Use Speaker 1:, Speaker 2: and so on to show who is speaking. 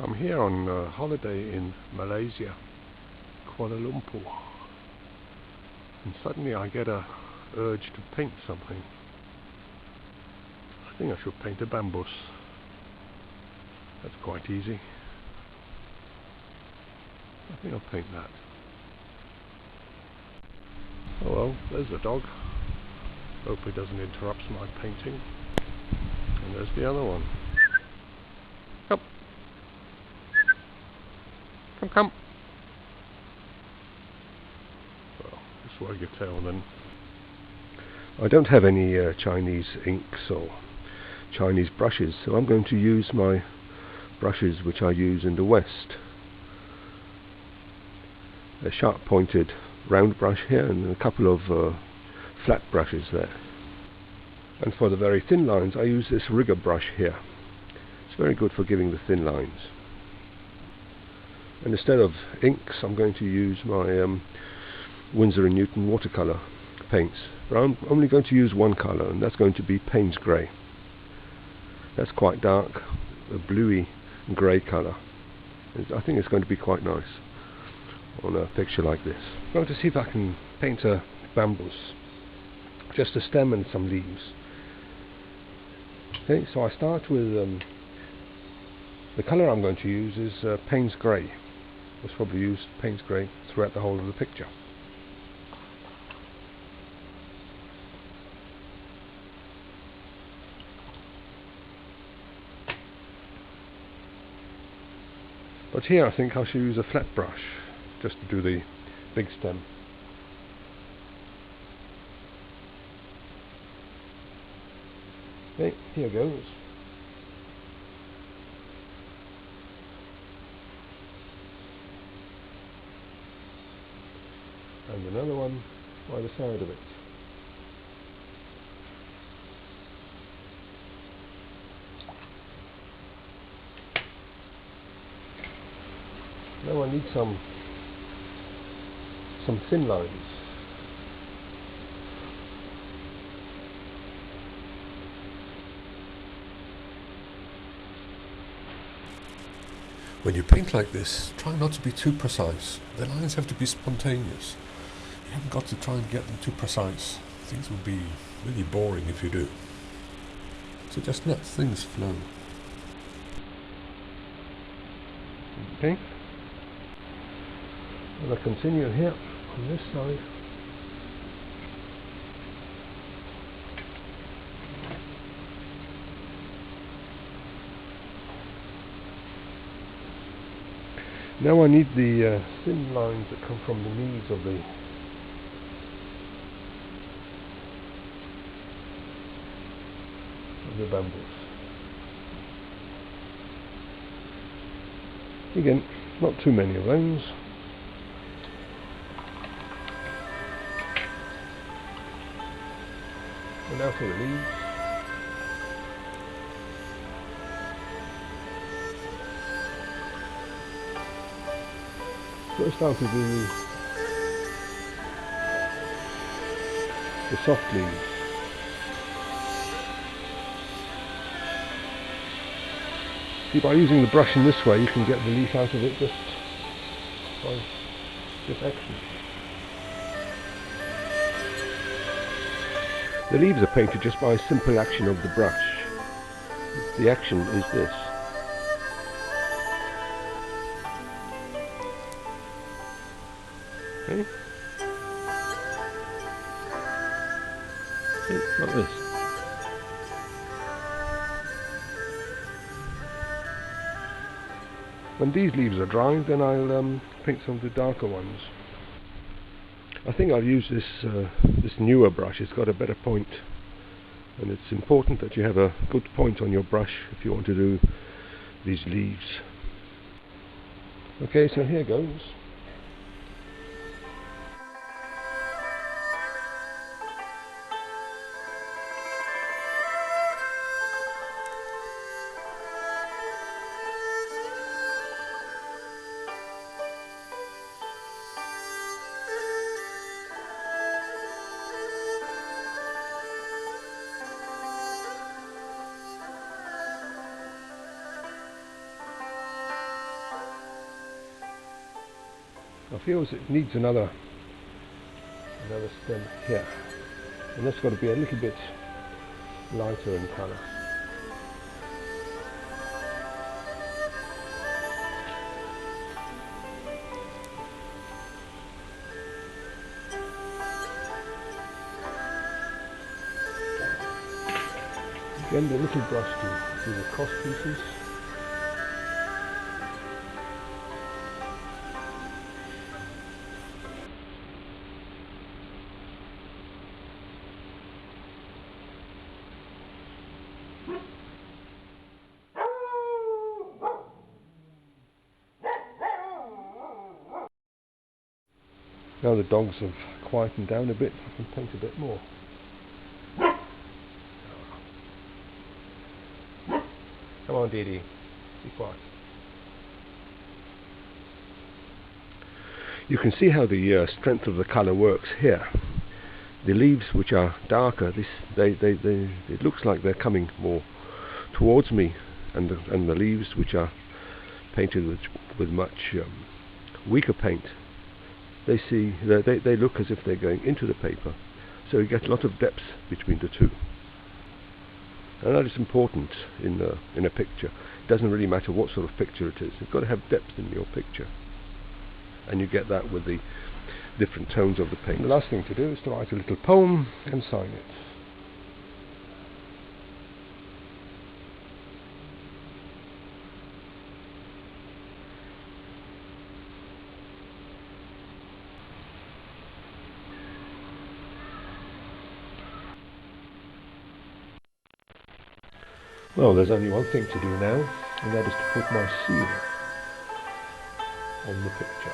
Speaker 1: I'm here on holiday in Malaysia, Kuala Lumpur, and suddenly I get a urge to paint something. I think I should paint a bambus. That's quite easy. I think I'll paint that. Oh well, there's the dog. Hope it doesn't interrupt my painting. And there's the other one. Come. Come. Well, just wag your tail then. I don't have any Chinese inks or Chinese brushes, so I'm going to use my brushes which I use in the West. A sharp pointed round brush here and a couple of flat brushes there. And for the very thin lines I use this rigger brush here. It's very good for giving the thin lines. And instead of inks I'm going to use my Winsor & Newton watercolour paints. But I'm only going to use one colour, and that's going to be Payne's Grey. That's quite dark, a bluey grey colour. I think it's going to be quite nice on a picture like this. I'm going to see if I can paint a bambus, just a stem and some leaves. Okay, so I start with the colour I'm going to use is Payne's Grey. I'll probably use Payne's Grey throughout the whole of the picture. But here I think I should use a flat brush just to do the big stem. Okay, here goes. And another one by the side of it. Now I need some thin lines.
Speaker 2: When you paint like this, try not to be too precise. The lines have to be spontaneous. You haven't got to try and get them too precise. Things will be really boring if you do. So just let things flow.
Speaker 1: Okay. And I continue here on this side. Now I need the thin lines that come from the leaves of the bambus. Again, not too many of those. And now for the leaves. First I'll do the soft leaves. See, by using the brush in this way you can get the leaf out of it just by this action. The leaves are painted just by a simple action of the brush. The action is this. Okay? See, like this. When these leaves are dry, then I'll paint some of the darker ones. I think I'll use this newer brush. It's got a better point, and it's important that you have a good point on your brush if you want to do these leaves. Okay, so here goes. I feel it needs another stem here, and that's got to be a little bit lighter in colour. Again, the little brush to do the cross pieces. Now the dogs have quietened down a bit, I can paint a bit more. Come on, Dee Dee, be quiet. You can see how the strength of the colour works here. The leaves, which are darker, it looks like they're coming more towards me, and the leaves, which are painted with much weaker paint, they look as if they're going into the paper. So you get a lot of depth between the two, and that is important in a picture. It doesn't really matter what sort of picture it is. You've got to have depth in your picture, and you get that with the different tones of the paint. The last thing to do is to write a little poem and sign it. Well, there's only one thing to do now, and that is to put my seal on the picture.